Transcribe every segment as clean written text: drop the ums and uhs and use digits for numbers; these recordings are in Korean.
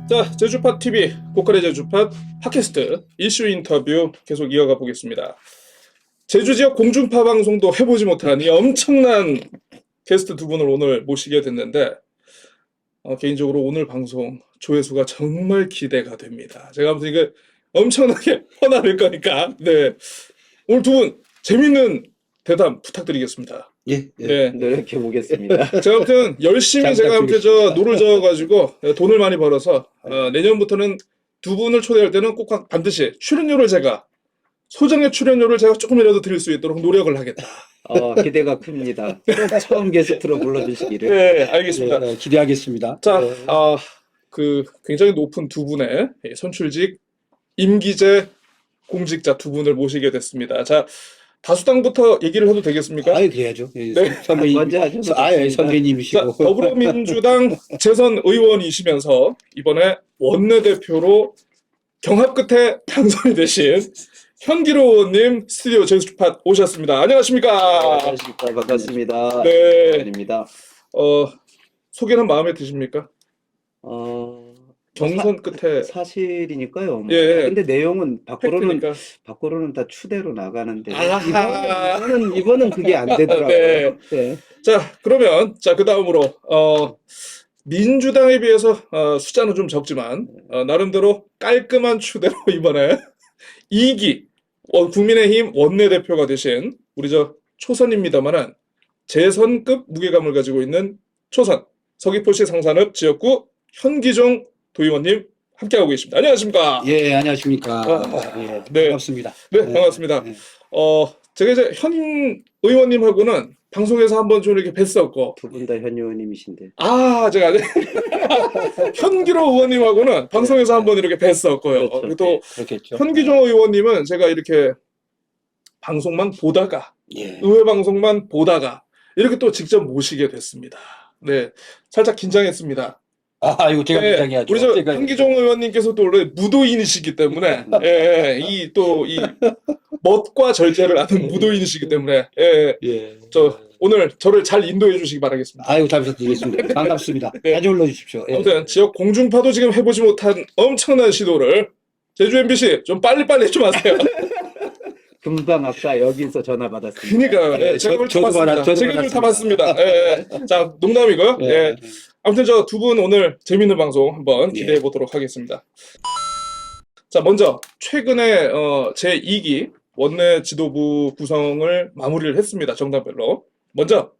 자, 제주팟 TV, 고퀄의 제주팟 팟캐스트 이슈 인터뷰 계속 이어가 보겠습니다. 제주 지역 공중파 방송도 해보지 못한 이 엄청난 게스트 두 분을 오늘 모시게 됐는데 개인적으로 오늘 방송 조회수가 정말 기대가 됩니다. 제가 아무튼 이게 엄청나게 퍼나를 거니까 네, 오늘 두 분 재밌는 대담 부탁드리겠습니다. 예, 네. 노력해 보겠습니다. 제가 아무튼 열심히 제가 아무튼 노를 저어가지고 돈을 많이 벌어서 내년부터는 두 분을 초대할 때는 꼭 반드시 출연료를 제가 소정의 출연료를 제가 조금이라도 드릴 수 있도록 노력을 하겠다. 기대가 큽니다. 꼭 처음 게스트로 불러주시기를. 네, 알겠습니다. 네, 기대하겠습니다. 자, 네. 굉장히 높은 두 분의 선출직 임기제 공직자 두 분을 모시게 됐습니다. 자, 다수당부터 얘기를 해도 되겠습니까? 아예 그래야죠. 예, 네. 선배님, 먼저 하셔도 아예 좋습니다. 자, 선배님이시고. 더불어민주당 재선 의원이시면서 이번에 원내대표로 경합 끝에 당선이 되신 현기로 의원님 스튜디오 제주팟 오셨습니다. 안녕하십니까? 안녕하십니까. 반갑습니다. 네. 입니다. 소개는 마음에 드십니까? 경선 끝에 사실이니까요. 뭐. 예. 근데 내용은 팩트니까. 밖으로는 다 추대로 나가는데 아하. 이번은 그게 안 되더라고요. 네. 네. 자, 그러면 그 다음으로 민주당에 비해서 숫자는 좀 적지만 나름대로 깔끔한 추대로 이번에 2기 국민의힘 원내대표가 되신 우리 초선입니다만은 재선급 무게감을 가지고 있는 초선 서귀포시 상산읍 지역구 현기종 도의원님 함께하고 계십니다. 안녕하십니까? 예, 안녕하십니까. 네. 예, 반갑습니다. 네, 반갑습니다. 예. 제가 이제 현 의원님하고는 방송에서 한번 좀 이렇게 뵀었고, 두 분 다 현 의원님이신데. 제가 현기로 의원님하고는 방송에서 한번 이렇게 뵀었고요. 그렇죠. 그리고 또 그렇겠죠. 현기종 의원님은 제가 이렇게 방송만 보다가, 예. 의회 방송만 보다가 이렇게 또 직접 모시게 됐습니다. 네, 살짝 긴장했습니다. 이거 제가 네, 긴장해야죠. 우리 현기종 의원님께서 또 원래 무도인이시기 때문에 이 멋과 절제를 아는 무도인이시기 때문에 예. 오늘 저를 잘 인도해 주시기 바라겠습니다. 아이고, 잘 부탁드리겠습니다. 반갑습니다. 네. 자주 불러주십시오. 예. 아무튼 지역 공중파도 지금 해보지 못한 엄청난 시도를 제주 MBC 좀 빨리빨리 좀 하세요. 금방 아까 여기서 전화 받았습니다. 그러니까 책임을 다 받습니다. 책임을 다 받습니다. 자, 농담이고요. 예. 아무튼 두 분 오늘 재밌는 방송 한번 기대해 보도록 하겠습니다. 자, 먼저 최근에 제2기 원내 지도부 구성을 마무리를 했습니다. 정당별로. 먼저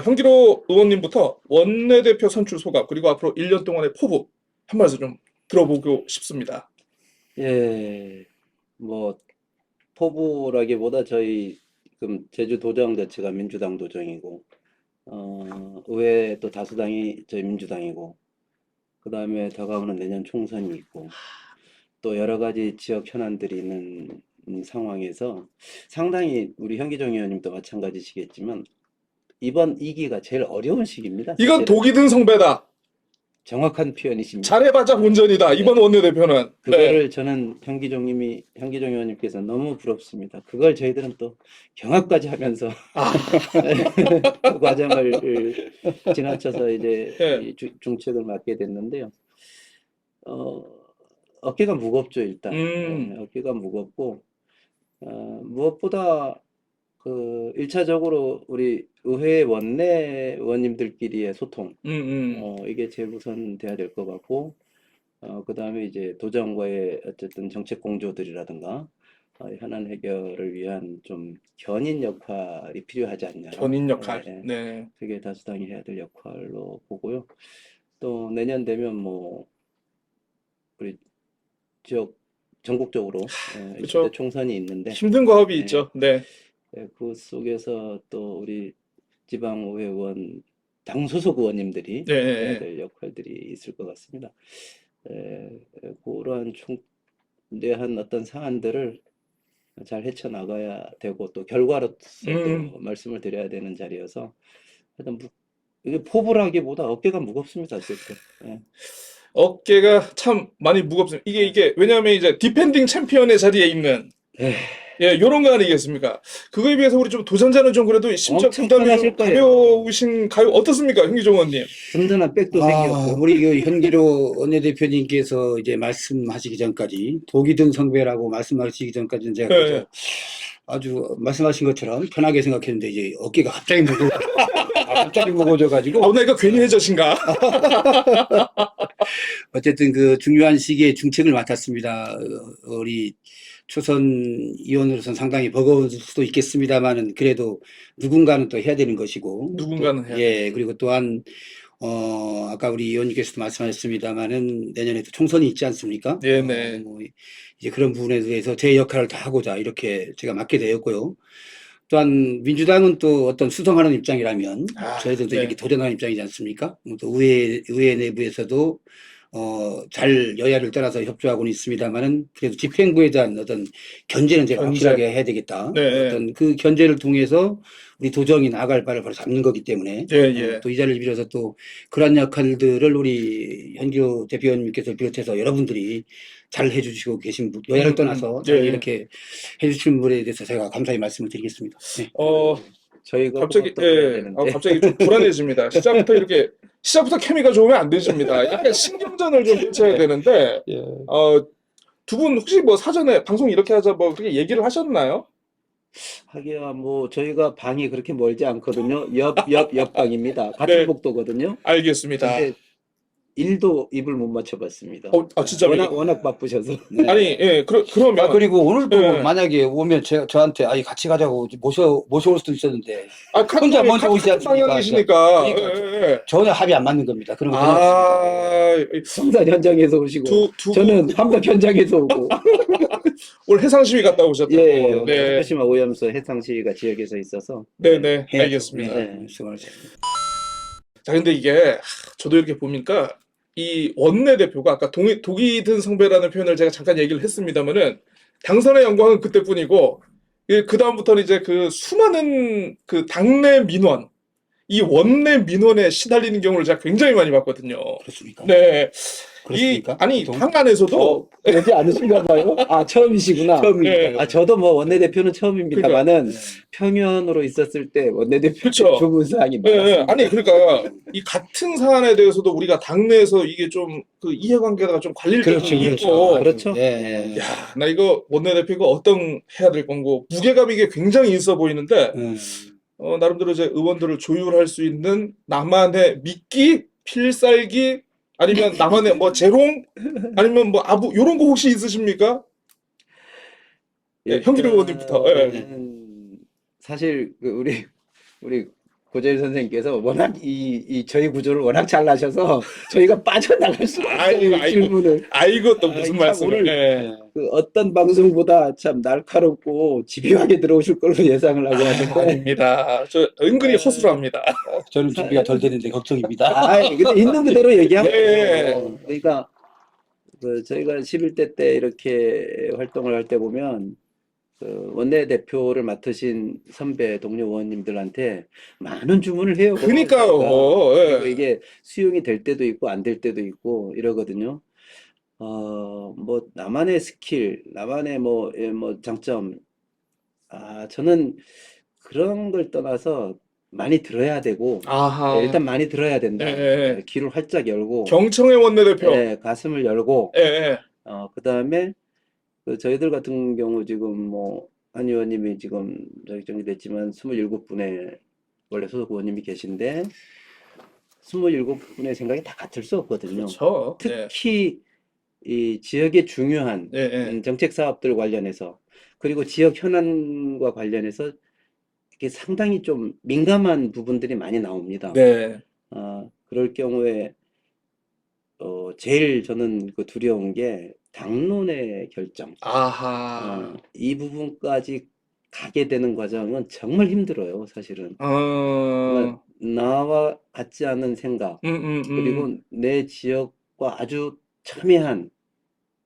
현기로 의원님부터 원내대표 선출 소감 그리고 앞으로 1년 동안의 포부 한 말씀 좀 들어보고 싶습니다. 예, 뭐 포부라기보다 저희 지금 제주 도정 자체가 민주당 도정이고 의회 또 다수당이 저희 민주당이고 그 다음에 다가오는 내년 총선이 있고 또 여러 가지 지역 현안들이 있는 상황에서 상당히 우리 현기종 의원님도 마찬가지시겠지만 이번 2기가 제일 어려운 시기입니다. 이건 사실은. 독이 든 성배다. 정확한 표현이십니다. 잘해봤자 본전이다. 이번 원내대표는. 그거를 저는 현기종 의원님께서 너무 부럽습니다. 그걸 저희들은 또 경합까지 하면서 그 과정을 지나쳐서 이제 이 중책을 맡게 됐는데요. 어깨가 무겁죠, 일단. 어깨가 무겁고 무엇보다 그 1차적으로 우리 의회 원내 의원님들끼리의 소통 이게 제일 우선 돼야 될 것 같고 그 다음에 이제 도정과의 어쨌든 정책 공조들이라든가 현안 해결을 위한 좀 견인 역할이 필요하지 않냐. 견인 역할. 네. 네. 그게 다수당이 해야 될 역할로 보고요. 또 내년 되면 뭐 우리 지역 전국적으로 그쵸. 20대 총선이 있는데 힘든 과업이 네. 있죠. 네. 그 속에서 또 우리 지방의회 의원 당 소속 의원님들이 네. 해야 될 역할들이 있을 것 같습니다. 그러한 중대한 어떤 사안들을 잘 헤쳐나가야 되고 또 결과로서 또 말씀을 드려야 되는 자리여서 하여튼 이게 포부라기보다 어깨가 무겁습니다. 어쨌든. 어깨가 참 많이 무겁습니다. 이게 왜냐하면 이제 디펜딩 챔피언의 자리에 있는 예, 요런 거 아니겠습니까? 그거에 비해서 우리 좀 도전자는 좀 그래도 심적 엄청 부담이 좀 편하실 거예요. 가벼우신가요? 어떻습니까? 황기종 의원님. 든든한 백도 생겼고. 우리 그 현기로 원내대표님께서 이제 말씀하시기 전까지 독이 든 성배라고 말씀하시기 전까지는 제가 예, 그저 아주 말씀하신 것처럼 편하게 생각했는데 이제 어깨가 갑자기 갑자기 무거워져가지고 아, 내가 괜히 해저신가? 어쨌든 그 중요한 시기에 중책을 맡았습니다. 우리 초선 의원으로서는 상당히 버거울 수도 있겠습니다만은 그래도 누군가는 또 해야 되는 것이고 누군가는 또, 해야 예, 그리고 또한 아까 우리 의원님께서도 말씀하셨습니다만은 내년에 또 총선이 있지 않습니까? 네네. 뭐 이제 그런 부분에 대해서 제 역할을 다 하고자 이렇게 제가 맡게 되었고요. 또한 민주당은 또 어떤 수성하는 입장이라면 저희들도 네. 이렇게 도전하는 입장이지 않습니까? 또 의회 내부에서도 잘 여야를 떠나서 협조하고는 있습니다만은 그래도 집행부에 대한 어떤 견제는 제가 견제. 확실하게 해야 되겠다. 네. 어떤 그 견제를 통해서 우리 도정이 나아갈 바를 바로 잡는 거기 때문에 예. 또 이 자리를 빌어서 또 그러한 역할들을 우리 현기호 대표님께서 비롯해서 여러분들이 잘 해주시고 계신 분, 여야를 떠나서 잘 예. 이렇게 해주시는 분에 대해서 제가 감사히 말씀을 드리겠습니다. 네. 저희가 갑자기, 그것도 해야 예, 되는데. 갑자기 좀 불안해집니다. 시작부터 케미가 좋으면 안 되십니다. 약간 신경전을 좀 펼쳐야 되는데, 예. 두 분 혹시 뭐 사전에 방송 이렇게 하자 뭐 그렇게 얘기를 하셨나요? 하기야 뭐 저희가 방이 그렇게 멀지 않거든요. 옆방입니다. 같은 네. 복도거든요. 알겠습니다. 근데 일도 입을 못 맞춰봤습니다. 진짜입니까? 워낙 바쁘셔서. 아니, 예, 그러면. 그리고 오늘도 예. 만약에 오면 저한테 같이 가자고 모셔올 수도 있었는데 혼자 먼저 오시지 않습니까? 방향이시니까. 그러니까 예. 전혀 합이 안 맞는 겁니다. 그런 거 전혀 없습니다. 성산 현장에서 오시고 저는 함덕 현장에서 오고. 오늘 해상시위 갔다 오셨다고. 예, 네. 후쿠시마 오염수 해상시위가 지역에서 있어서. 네네, 해야죠. 알겠습니다. 네. 수고하셨습니다. 자, 근데 이게 저도 이렇게 보니까 이 원내대표가 아까 독이 든 성배라는 표현을 제가 잠깐 얘기를 했습니다만은 당선의 영광은 그때뿐이고 그 다음부터는 이제 그 수많은 그 당내 민원, 이 원내 민원에 시달리는 경우를 제가 굉장히 많이 봤거든요. 그렇습니까? 네. 그렇습니까? 아니 보통? 당 안에서도 그러지 않으신가 봐요? 아, 처음이시구나. 처음이니까요. 아, 저도 뭐 원내대표는 처음입니다만은 평연으로 있었을 때 원내대표 그쵸. 주문 사항이 네, 많았습니다. 아니 그러니까 이 같은 사안에 대해서도 우리가 당내에서 이게 좀 그 이해관계가 좀 갈릴 때도 그렇죠, 있고. 그렇죠. 예. 야, 나 이거 원내대표가 어떤 해야 될 건고 무게감이 이게 굉장히 있어 보이는데 나름대로 이제 의원들을 조율할 수 있는 나만의 미끼, 필살기 아니면 나만의 뭐 재롱 아니면 뭐 아부 요런 거 혹시 있으십니까? 예, 현기로 의원님부터. 예. 일단은 사실 그 우리 고재일 선생님께서 워낙 저희 구조를 워낙 잘 아셔서 저희가 빠져나갈 수가 없어요. 이 질문을. 아이고 또 무슨 참 말씀을. 오늘 예. 그 어떤 방송보다 참 날카롭고 집요하게 들어오실 걸로 예상을 하고 왔는데. 아닙니다. 저 은근히 허술합니다. 저는 준비가 덜 되는데 걱정입니다. 아, 근데 있는 그대로 얘기하면 네. 그러니까 그 저희가 11대 때 이렇게 활동을 할 때 보면 그 원내대표를 맡으신 선배 동료 의원님들한테 많은 주문을 해요. 그러니까요. 그리고 예. 이게 수용이 될 때도 있고 안 될 때도 있고 이러거든요. 뭐 나만의 스킬, 나만의 뭐 장점. 저는 그런 걸 떠나서 많이 들어야 되고 아하. 일단 많이 들어야 된다. 예. 귀를 활짝 열고 경청의 원내대표. 가슴을 열고 예. 그다음에 그 저희들 같은 경우 지금 뭐 한 의원님이 지금 저기 정리됐지만 27분의 원래 소속 의원님이 계신데 27분의 생각이 다 같을 수 없거든요. 그렇죠. 특히 이 지역의 중요한 정책 사업들 관련해서 그리고 지역 현안과 관련해서 이게 상당히 좀 민감한 부분들이 많이 나옵니다. 네. 그럴 경우에 제일 저는 그 두려운 게 당론의 결정. 아하. 이 부분까지 가게 되는 과정은 정말 힘들어요, 사실은. 그러니까 나와 같지 않은 생각, 그리고 내 지역과 아주 첨예한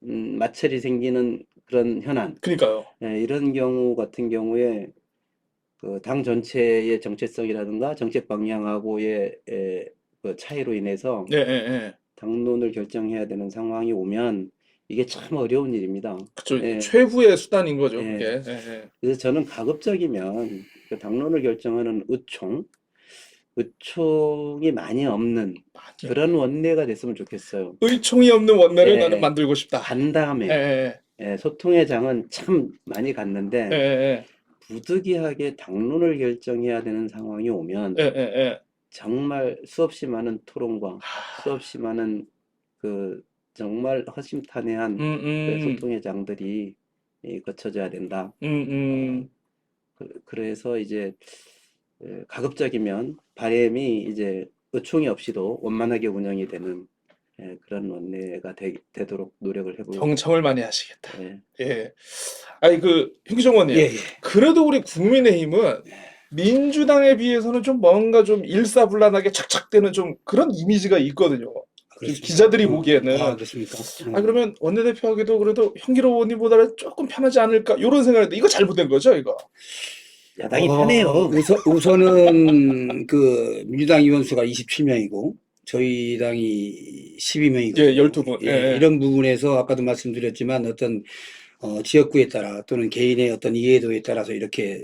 마찰이 생기는 그런 현안. 그러니까요. 이런 경우 같은 경우에 그 당 전체의 정체성이라든가 정책 방향하고의 그 차이로 인해서 당론을 결정해야 되는 상황이 오면 이게 참 어려운 일입니다. 그쵸. 예. 최후의 수단인 거죠, 예. 그게. 예, 예. 그래서 저는 가급적이면 그 당론을 결정하는 의총이 많이 없는 그런 원내가 됐으면 좋겠어요. 의총이 없는 원내를 예. 나는 만들고 싶다. 간 다음에 예, 예, 소통의 장은 참 많이 갔는데 예, 예, 부득이하게 당론을 결정해야 되는 상황이 오면 예, 예, 예. 정말 수없이 많은 토론과 수없이 많은 그 정말 허심탄회한 그 소통의 장들이 거쳐져야 된다. 그래서 이제 가급적이면 바람이 이제 의총이 없이도 원만하게 운영이 되는 그런 원내가 되도록 노력을 해보고 경청을 많이 하시겠다. 예. 예. 아니 형기정원님, 예, 예. 그래도 우리 국민의힘은 민주당에 비해서는 좀 뭔가 좀 일사불란하게 착착되는 좀 그런 이미지가 있거든요. 그렇습니까? 기자들이 보기에는. 아, 그렇습니까? 그러면 원내대표하기도 그래도 형기로 의원님보다는 조금 편하지 않을까 이런 생각인데 이거 잘못된 거죠, 이거? 야당이 편해요. 우선은 그 민주당 의원수가 27명이고 저희 당이 12명이고 예, 12분. 예. 이런 부분에서 아까도 말씀드렸지만 어떤 지역구에 따라 또는 개인의 어떤 이해도에 따라서 이렇게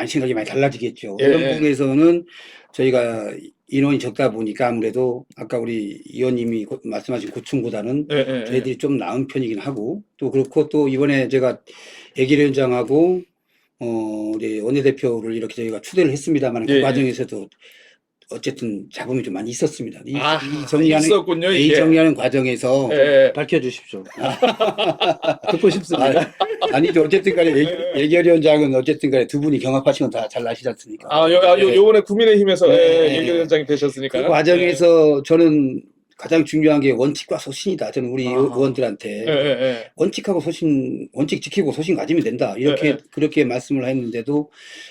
생각이 많이 달라지겠죠. 예. 이런 부분에서는 저희가 인원이 적다 보니까 아무래도 아까 우리 의원님이 말씀하신 고충보다는 예, 예, 저희들이 좀 나은 편이긴 하고 또 그렇고 또 이번에 제가 예결위원장하고 우리 원내대표를 이렇게 저희가 추대를 했습니다만 그 예, 예. 과정에서도 어쨌든 잡음이 좀 많이 있었습니다. 이 있었군요, 이 이게. 정리하는 과정에서 예. 밝혀주십시오. 듣고 싶습니다. 아니죠. 어쨌든 간에 예결위원장은 어쨌든 간에 두 분이 경합하시는 건 다 잘 아시지 않습니까? 요번에 국민의힘에서 네. 예결위원장이 되셨으니까. 그 과정에서 저는 가장 중요한 게 원칙과 소신이다. 저는 우리 의원들한테 예. 원칙하고 원칙 지키고 소신 가지면 된다. 이렇게 그렇게 말씀을 했는데도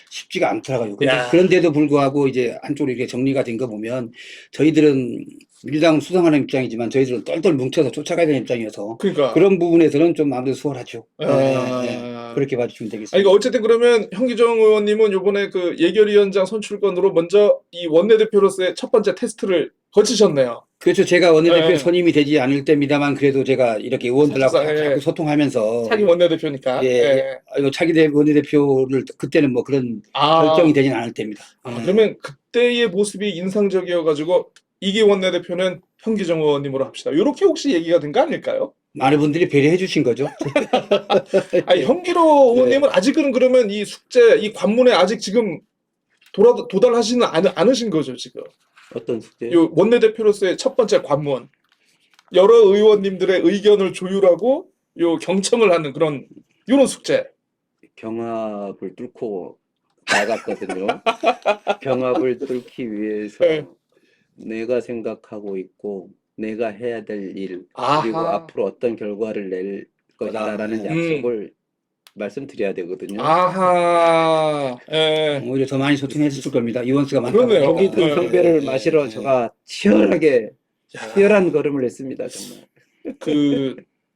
쉽지가 않더라고요. 그런데도 불구하고 이제 한쪽으로 이렇게 정리가 된 거 보면 저희들은 민주당은 수상하는 입장이지만 저희들은 똘똘 뭉쳐서 쫓아가야 되는 입장이어서 그러니까. 그런 부분에서는 좀 아무래도 수월하죠. 그렇게 봐주시면 되겠습니다. 그러니까 어쨌든 그러면 형기정 의원님은 요번에 그 예결위원장 선출권으로 먼저 이 원내대표로서의 첫 번째 테스트를 거치셨네요. 그렇죠. 제가 원내대표 선임이 되지 않을 때입니다만 그래도 제가 이렇게 의원들하고 자꾸 소통하면서 차기 원내대표니까. 이거 차기 원내대표를 그때는 뭐 그런 결정이 되진 않을 때입니다. 그러면 그때의 모습이 인상적이어가지고 이기 원내대표는 형기정 의원님으로 합시다. 이렇게 혹시 얘기가 된 거 아닐까요? 많은 분들이 배려해 주신 거죠. 형기로 의원님은 아직은 그러면 이 숙제, 이 관문에 아직 지금 도달하지는 않으신 거죠, 지금? 어떤 숙제요? 요 원내대표로서의 첫 번째 관문. 여러 의원님들의 의견을 조율하고 요 경청을 하는 이런 숙제. 경합을 뚫고 나갔거든요. 경합을 뚫기 위해서 내가 생각하고 있고 내가 해야 될 일 그리고 앞으로 어떤 결과를 낼 것이다라는 약속을 말씀드려야 되거든요. 오히려 더 많이 소통했을 겁니다. 의원수가 많다. 그러네요. 여기 그 성배를 마시러 제가 치열한 걸음을 했습니다. 정말.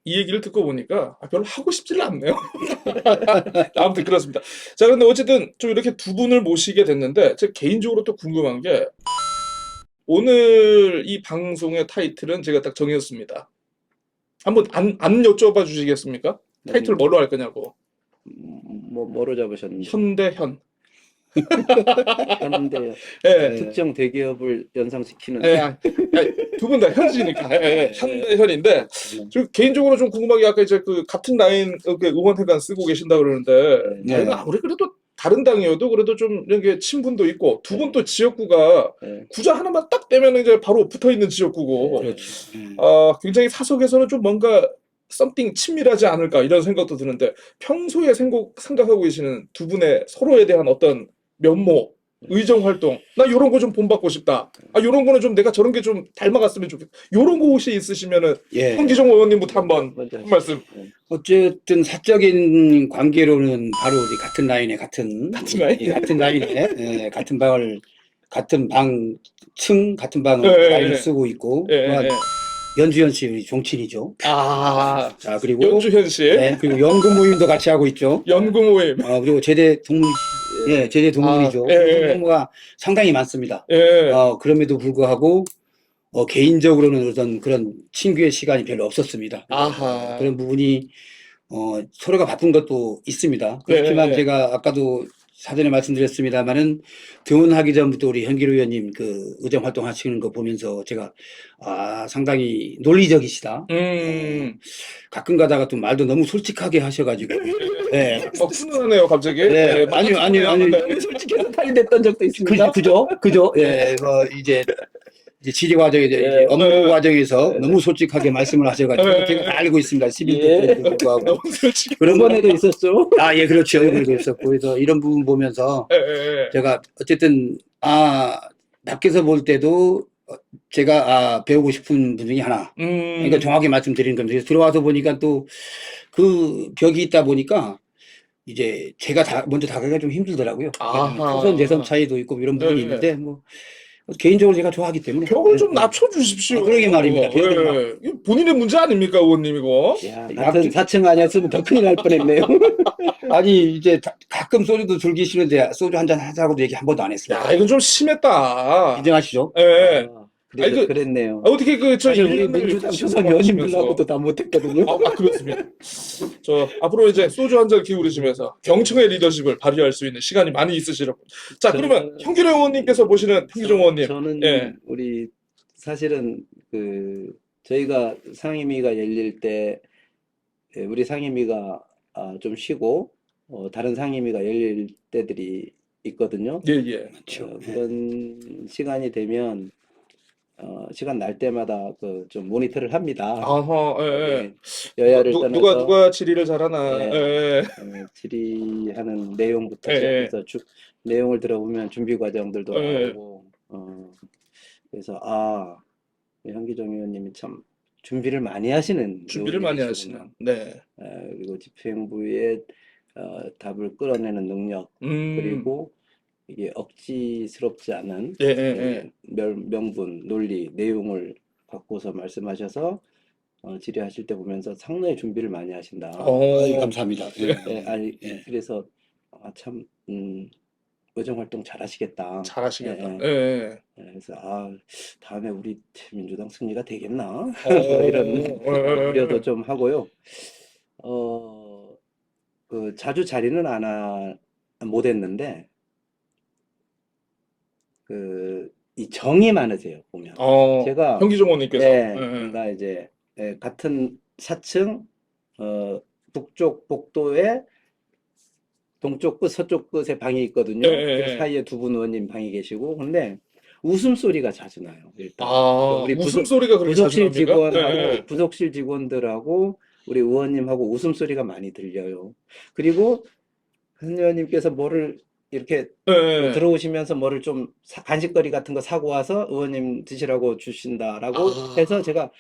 이 얘기를 듣고 보니까 별로 하고 싶지는 않네요. 아무튼 그렇습니다. 자, 근데 어쨌든 좀 이렇게 두 분을 모시게 됐는데 제가 개인적으로 또 궁금한 게 오늘 이 방송의 타이틀은 제가 딱 정했습니다. 한번 안 여쭤봐 주시겠습니까? 타이틀 뭘로 할 거냐고. 뭐로 잡으셨는데? 현대현. 현대요. 특정 대기업을 연상시키는. 두 분 다 현지니까. 현대현인데 저 개인적으로 좀 궁금한 게 아까 이제 그 같은 라인 의원회관 쓰고 계신다 그러는데 아무리 그래도 다른 당이어도 그래도 좀 이렇게 친분도 있고 두 분 또 지역구가 구자 하나만 딱 떼면 이제 바로 붙어 있는 지역구고. 그렇죠. 굉장히 사석에서는 좀 뭔가 썸띵 친밀하지 않을까 이런 생각도 드는데 평소에 생각하고 계시는 두 분의 서로에 대한 어떤 면모, 의정 활동, 나 이런 거 좀 본받고 싶다. 이런 거는 좀 내가 저런 게 좀 닮아갔으면 좋겠다. 이런 거 혹시 있으시면은 형기정 의원님부터 한번 한 말씀. 어쨌든 사적인 관계로는 바로 우리 같은 라인에 같은 라인에 같은 방을 같은 방층 같은 방을 라인을 쓰고 있고 또한 연주현 씨 우리 종친이죠. 자 그리고 연주현 씨. 그리고 연구 모임도 같이 하고 있죠. 연구 모임. 그리고 제대 동문 제대 동문이죠. 동문가 상당히 많습니다. 그럼에도 불구하고 개인적으로는 어떤 그런 친교의 시간이 별로 없었습니다. 아하. 그런 부분이 서로가 바쁜 것도 있습니다. 그렇지만 네. 제가 아까도 사전에 말씀드렸습니다만은 등원하기 전부터 우리 현기로 의원님 그 의정 활동하시는 거 보면서 제가 상당히 논리적이시다. 가끔 가다가 또 말도 너무 솔직하게 하셔가지고 네. 훈훈하네요, 갑자기. 네, 아니요. 네. 솔직히 탈의됐던 적도 있습니다. 그죠? 예, 이제 지리 과정에 이제 업무 과정에서 너무 솔직하게 말씀을 하셔가지고 제가 다 알고 있습니다. 11대 때도 불구하고. 너무 솔직히. 그런 번에도 있었죠. 예, 그렇죠. 그런 있었고 그래서 이런 부분 보면서 제가 어쨌든 밖에서 볼 때도 제가 배우고 싶은 분 중에 하나. 그러니까 정확히 말씀드리는 겁니다. 그래서 들어와서 보니까 또 그 벽이 있다 보니까 이제 제가 먼저 다가가기가 좀 힘들더라고요. 초선 재선 차이도 있고 이런 부분이 있는데 뭐 개인적으로 제가 좋아하기 때문에 벽을 좀 낮춰주십시오. 그러게 말입니다. 이거 본인의 문제 아닙니까, 의원님 이거? 야, 같은 4층 아니었으면 더 큰일 날 뻔했네요. 아니 이제 가끔 소주도 즐기시는데 소주 한잔 하자고도 얘기 한 번도 안 했습니다. 야, 이건 좀 심했다. 인정하시죠? 예. 그래서 그랬네요. 어떻게 저 사실 우리 일년을 민주당 이렇게 초선 하시면서. 의원님들하고도 다 못했거든요. 그렇습니다. 저 앞으로 이제 소주 한 잔 기울이시면서 경청의 리더십을 발휘할 수 있는 시간이 많이 있으시라고. 자, 그러면 현기로 의원님께서 보시는 현기종 의원님. 저는 예. 우리 사실은 저희가 상임위가 열릴 때 우리 상임위가 좀 쉬고 다른 상임위가 열릴 때들이 있거든요. 예. 그런 시간이 되면 시간 날 때마다 좀 모니터를 합니다. 아하, 예. 여야를 떠나서 누가 질의를 잘하나. 네. 예. 질의하는 내용부터 예. 시작해서 내용을 들어보면 준비 과정들도 예. 나오고 그래서 현기종 의원님이 참 준비를 많이 하시는 준비를 많이 의원님이시구나. 하시는. 네. 그리고 집행부의 답을 끌어내는 능력 그리고 이게 억지스럽지 않은 명분, 논리, 내용을 갖고서 말씀하셔서 질의하실 때 보면서 상당히 준비를 많이 하신다. 감사합니다. 그래서 참 의정 활동 잘하시겠다. 잘하시겠다. 그래서 다음에 우리 민주당 승리가 되겠나 이런 우려도 좀 하고요. 자주 자리는 못 했는데 이 정이 많으세요 보면. 제가 현기종 의원님께서. 그러니까 이제 같은 4층 북쪽 복도에 동쪽 끝 서쪽 끝에 방이 있거든요. 그 사이에 두 분 의원님 방이 계시고 근데 웃음소리가 자주 나요. 일단 우리 웃음소리가 그렇게 자주 부속실 납니까? 직원하고 부속실 직원들하고 우리 의원님하고 웃음소리가 많이 들려요. 그리고 현 의원님께서 뭐를 이렇게 들어오시면서 뭐를 좀 간식거리 같은 거 사고 와서 의원님 드시라고 주신다라고 해서 제가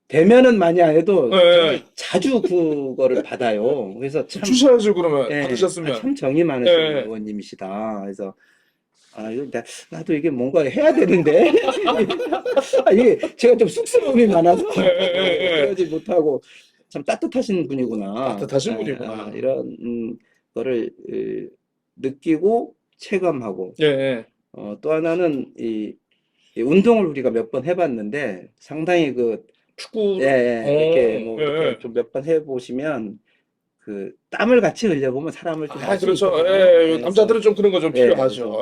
대면은 많이 안 해도 정말 자주 그거를 받아요. 그래서 참 주셔야죠 그러면 받으셨으면. 참 정이 많으신 의원님이시다. 그래서 나도 이게 뭔가 해야 되는데 이게 제가 좀 쑥스러움이 많아서 그러지 못하고 참 따뜻하신 분이구나. 따뜻하신 분이구나. 이런 거를 느끼고 체감하고 또 하나는 이 운동을 우리가 몇 번 해봤는데 상당히 축구 이렇게 뭐 이렇게 좀 몇 번 해보시면 땀을 같이 흘려보면 사람을 좀 알 수 그렇죠. 있거든요. 남자들은 좀 그런 거 좀 필요하죠.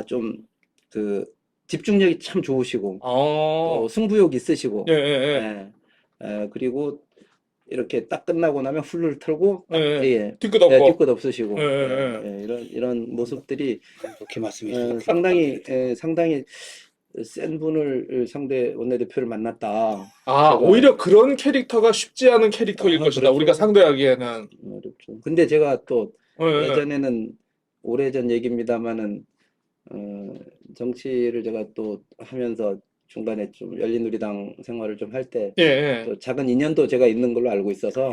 좀 집중력이 참 좋으시고 또 승부욕 있으시고 그리고 이렇게 딱 끝나고 나면 훌훌 털고 뒤끝 없고 뒤끝 없으시고 이런 모습들이 그렇게 말씀해 상당히 센 분을 상대 원내대표를 만났다. 오히려 그런 캐릭터가 쉽지 않은 캐릭터일 것이다. 그렇죠. 우리가 상대하기에는. 어렵죠. 근데 제가 또 예전에는 오래전 얘기입니다만은 정치를 제가 또 하면서 중간에 좀 열린우리당 생활을 좀 할 때 또 작은 인연도 제가 있는 걸로 알고 있어서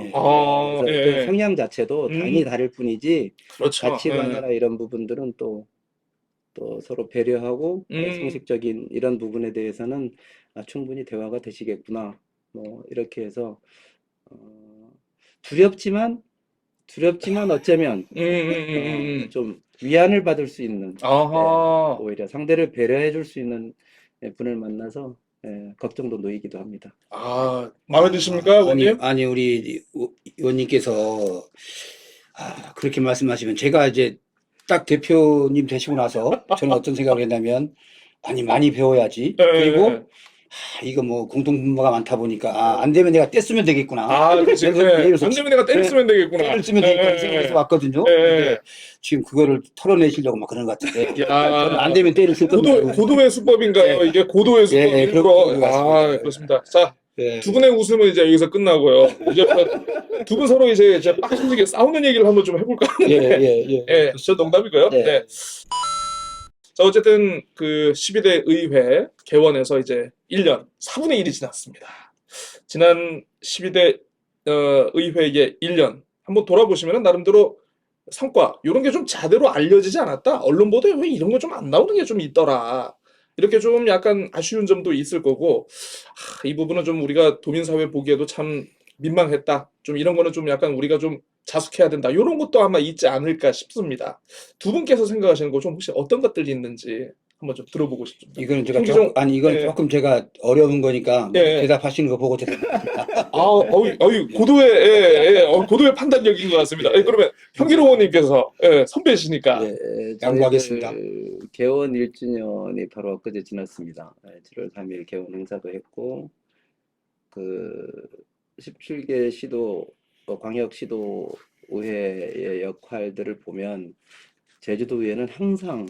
그래서 그 성향 자체도 당이 다를 뿐이지 그렇죠. 가치관이나 이런 부분들은 또 서로 배려하고 상식적인 이런 부분에 대해서는 충분히 대화가 되시겠구나. 뭐 이렇게 해서 두렵지만 어쩌면 좀 위안을 받을 수 있는 오히려 상대를 배려해 줄 수 있는 분을 만나서 걱정도 놓이기도 합니다. 아, 마음에 드십니까, 의원님? 아니 우리 의원님께서 그렇게 말씀하시면 제가 이제 딱 대표님 되시고 나서 저는 어떤 생각을 했냐면 많이 배워야지. 예, 그리고 예. 이거 뭐 공통분모가 많다 보니까 안 되면 내가 떼쓰면 되겠구나. 아, 그렇지. 그래서 예. 예를 들어서 안 되면 내가 때를 쓰면 되겠구나. 떼를 쓰면 되겠구나 생각해서 왔거든요. 예, 예. 근데 지금 그거를 털어내시려고 막 그러는 것 같은데 저는 안 야, 되면 떼를 쓸 겁니다. 고도의 수법인가요? 예. 이게 고도의 수법 예, 일부러. 그런 것 같습니다. 아, 그렇습니다. 자, 예. 두 분의 웃음은 이제 여기서 끝나고요. 이제 두 분 서로 이제 빡치게 싸우는 얘기를 한번 좀 해볼까 하는데. 예. 예, 저 농담이고요. 네. 네. 자, 어쨌든 그 12대 의회 개원해서 이제 1년, 4분의 1이 지났습니다. 지난 12대 의회의 1년 한번 돌아보시면 나름대로 성과 이런 게 좀 제대로 알려지지 않았다. 언론 보도에 왜 이런 거 좀 안 나오는 게 좀 있더라. 이렇게 좀 약간 아쉬운 점도 있을 거고 이 부분은 좀 우리가 도민사회 보기에도 참 민망했다. 좀 이런 거는 좀 약간 우리가 좀 자숙해야 된다. 이런 것도 아마 있지 않을까 싶습니다. 두 분께서 생각하시는 거 좀 혹시 어떤 것들이 있는지 한번 좀 들어보고 싶습니다. 이거는 제가 김기정, 이건 예. 조금 제가 어려운 거니까 예. 대답하시는 거 보고 대답합니다. 고도의 판단력인 것 같습니다. 그러면 현기로 의원님께서 선배시니까 양보하겠습니다. 저희들 개원 1주년이 바로 엊그제 지났습니다. 7월 3일 개원 행사도 했고 그 17개 시도 광역시도 의회의 역할들을 보면 제주도의회는 항상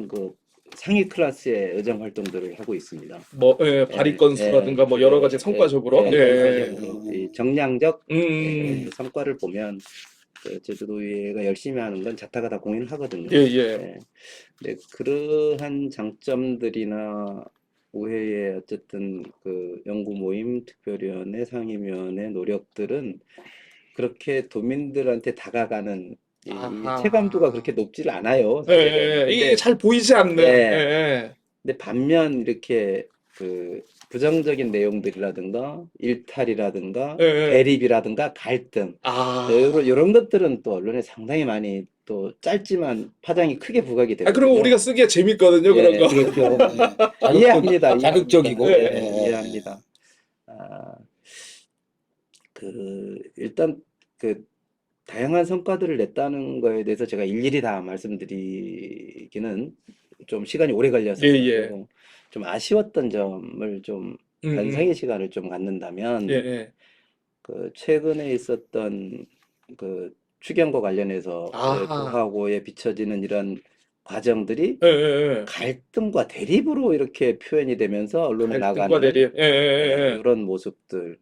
그 상위 클래스의 의정 활동들을 하고 있습니다. 뭐 발의 건수라든가 뭐 여러 가지 성과적으로 이 정량적 음. 성과를 보면 그 제주도의회가 열심히 하는 건 자타가 다 공인을 하거든요. 예. 네, 그러한 장점들이나 의회의 어쨌든 그 연구 모임, 특별위원회, 상임위원회 노력들은 그렇게 도민들한테 다가가는 이 아하. 체감도가 그렇게 높지를 않아요. 이게 잘 보이지 않는. 근데 반면 이렇게 그 부정적인 내용들이라든가 일탈이라든가 대립이라든가 갈등 이런 것들은 또 언론에 상당히 많이 또 짧지만 파장이 크게 부각이 되거든요. 그리고 우리가 쓰기에 재밌거든요, 그런 거. 그렇죠. 이해합니다. 자극적이고. 이해합니다. 일단 그 다양한 성과들을 냈다는 거에 대해서 제가 일일이 다 말씀드리기는 좀 시간이 오래 걸려서 좀 아쉬웠던 점을 좀 반성의 시간을 좀 갖는다면 그 최근에 있었던 그 추경과 관련해서 도하고에 비춰지는 이런 과정들이 갈등과 대립으로 이렇게 표현이 되면서 언론에 나가는 이런 모습들.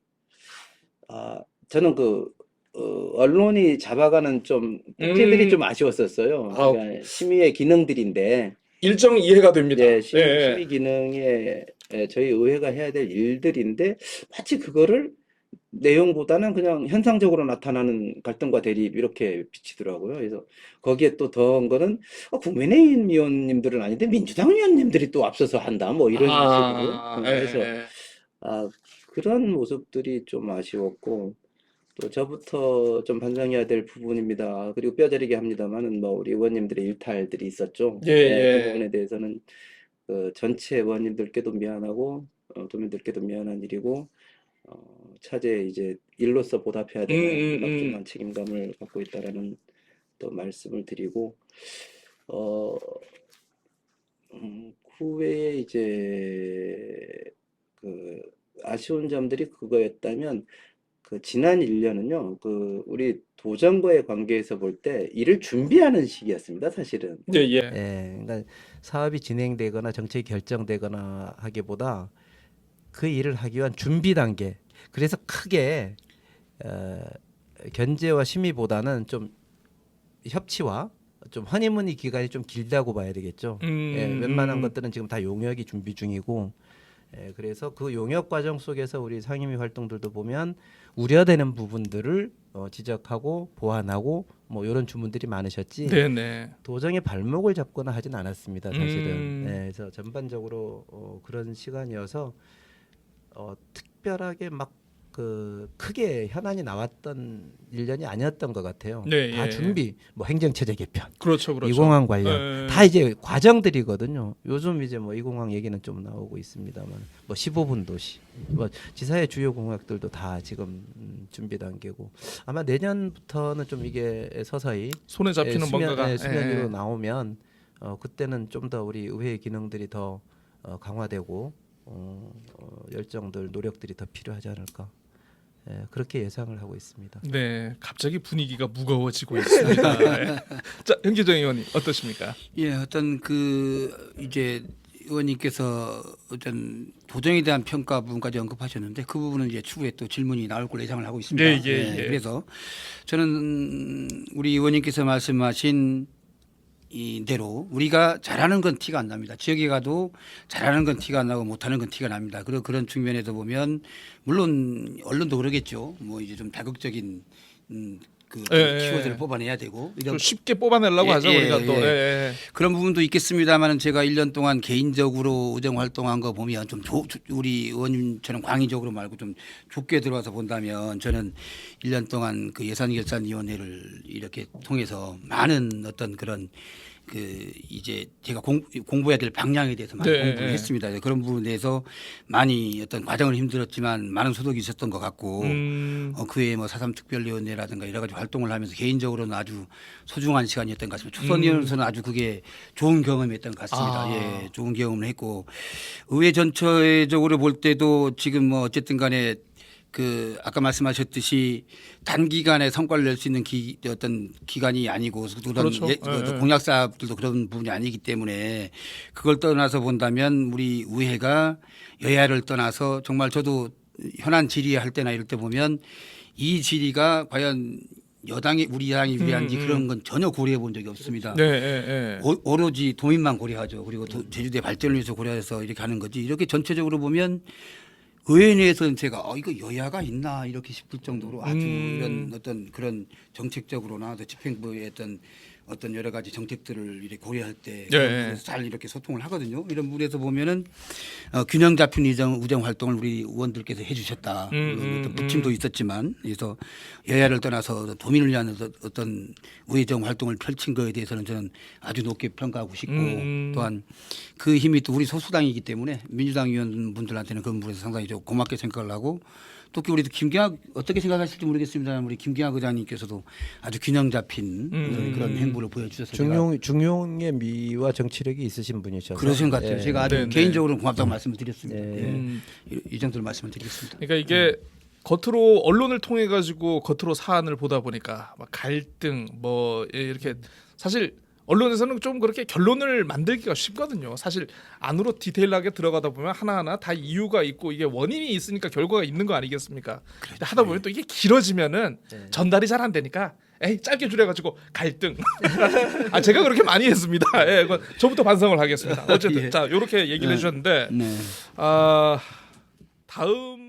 저는 그 언론이 잡아가는 좀 꼭지들이 좀 아쉬웠었어요. 그러니까 심의의 기능들인데 일정 이해가 됩니다. 심의 기능에 저희 의회가 해야 될 일들인데 마치 그거를 내용보다는 그냥 현상적으로 나타나는 갈등과 대립 이렇게 비치더라고요. 그래서 거기에 또 더한 거는 국민의힘 의원님들은 아닌데 민주당 의원님들이 또 앞서서 한다 뭐 이런 식으로. 그래서 그런 모습들이 좀 아쉬웠고 또 저부터 좀 반성해야 될 부분입니다. 그리고 뼈저리게 합니다만은 뭐 우리 의원님들의 일탈들이 있었죠. 그 부분에 대해서는 그 전체 의원님들께도 미안하고 도민들께도 미안한 일이고 차제에 이제 일로서 보답해야 되는 막중한 책임감을 갖고 있다라는 또 말씀을 드리고 후에 이제 그 아쉬운 점들이 그거였다면 그 지난 1년은요 그 우리 도정과의 관계에서 볼 때 일을 준비하는 시기였습니다 사실은. 그러니까 사업이 진행되거나 정책이 결정되거나 하기보다 그 일을 하기 위한 준비 단계. 그래서 크게 견제와 심의보다는 좀 협치와 좀 허니문이 기간이 좀 길다고 봐야 되겠죠. 웬만한 것들은 지금 다 용역이 준비 중이고, 그래서 그 용역 과정 속에서 우리 상임위 활동들도 보면 우려되는 부분들을 지적하고 보완하고 뭐 이런 주문들이 많으셨지. 도정의 발목을 잡거나 하진 않았습니다, 사실은. 그래서 전반적으로 그런 시간이어서 특별하게 막 그 크게 현안이 나왔던 1년이 아니었던 것 같아요. 네, 다 예. 준비, 뭐 행정체제 개편, 그렇죠, 그렇죠. 이공항 관련 예. 다 이제 과정들이거든요. 요즘 이제 뭐 이공항 얘기는 좀 나오고 있습니다만, 뭐 15분 도시, 뭐 지사의 주요 공약들도 다 지금 준비 단계고 아마 내년부터는 좀 이게 서서히 손에 잡히는 뭔가가 수면 위로 예. 나오면 그때는 좀 더 우리 의회의 기능들이 더 강화되고 열정들 노력들이 더 필요하지 않을까. 그렇게 예상을 하고 있습니다. 네, 갑자기 분위기가 무거워지고 있습니다. 예. 자, 현기정 의원님 어떠십니까? 예, 어떤 그 이제 의원님께서 어떤 도정에 대한 평가 부분까지 언급하셨는데 그 부분은 이제 추후에 또 질문이 나올 걸로 예상을 하고 있습니다. 예, 예, 예. 그래서 저는 우리 의원님께서 말씀하신 이대로 우리가 잘하는 건 티가 안 납니다. 지역에 가도 잘하는 건 티가 안 나고 못하는 건 티가 납니다. 그리고 그런 측면에서 보면 물론 언론도 그러겠죠. 뭐 이제 좀 다극적인 그 키워드를 뽑아내야 되고 좀 쉽게 뽑아내려고 하죠 우리가 또. 예. 그런 부분도 있겠습니다만은 제가 1년 동안 개인적으로 의정 활동한 거 보면 좀 우리 의원님처럼 광의적으로 말고 좀 좁게 들어와서 본다면 저는 1년 동안 그 예산결산위원회를 이렇게 통해서 많은 어떤 그런 그 이제 제가 공부해야 될 방향에 대해서 많이 네. 공부를 했습니다. 그런 부분에 대해서 많이 어떤 과정을 힘들었지만 많은 소득이 있었던 것 같고 그 외에 뭐 4.3 특별위원회라든가 여러 가지 활동을 하면서 개인적으로는 아주 소중한 시간이었던 것 같습니다. 초선위원으로서는 아주 그게 좋은 경험이었던 것 같습니다. 예, 좋은 경험을 했고 의회 전체적으로 볼 때도 지금 뭐 어쨌든 간에 그 아까 말씀하셨듯이 단기간에 성과를 낼 수 있는 어떤 기간이 아니고 그런 그렇죠. 공약사들도 그런 부분이 아니기 때문에 그걸 떠나서 본다면 우리 의회가 여야를 떠나서 정말 저도 현안 질의할 때나 이럴 때 보면 이 질의가 과연 여당이 우리 당이 유리한지 그런 건 전혀 고려해 본 적이 없습니다. 네. 오로지 도민만 고려하죠. 그리고 제주도의 발전을 위해서 고려해서 이렇게 하는 거지. 이렇게 전체적으로 보면 의회 내에서는 제가 이거 여야가 있나 이렇게 싶을 정도로 아주 이런 어떤 그런 정책적으로나 집행부의 어떤 여러 가지 정책들을 이렇게 고려할 때 네. 잘 이렇게 소통을 하거든요. 이런 부분에서 보면은 균형 잡힌 의정 활동을 우리 의원들께서 해주셨다. 어떤 부침도 있었지만 그래서 여야를 떠나서 도민을 위한 어떤 의정 활동을 펼친 거에 대해서는 저는 아주 높게 평가하고 싶고 또한 그 힘이 또 우리 소수당이기 때문에 민주당 의원분들한테는 그런 부분에서 상당히 좀 고맙게 생각을 하고 특히 우리 김경학 어떻게 생각하실지 모르겠습니다만 우리 김경학 의장님께서도 아주 균형 잡힌 그런 행보를 보여주셔서 중용의 미와 정치력이 있으신 분이셔서 그러신 것 같아요. 제가 아주 네네. 개인적으로 고맙다고 말씀을 드렸습니다. 네. 이 정도로 말씀을 드리겠습니다. 그러니까 이게 겉으로 언론을 통해 가지고 겉으로 사안을 보다 보니까 막 갈등 뭐 이렇게 사실 언론에서는 좀 그렇게 결론을 만들기가 쉽거든요. 사실 안으로 디테일하게 들어가다 보면 하나하나 다 이유가 있고 이게 원인이 있으니까 결과가 있는 거 아니겠습니까? 그렇죠. 하다 보면 또 이게 길어지면은 전달이 잘 안 되니까 짧게 줄여가지고 갈등. 제가 그렇게 많이 했습니다. 그건 저부터 반성을 하겠습니다. 어쨌든 자 이렇게 얘기를 해주셨는데 네. 다음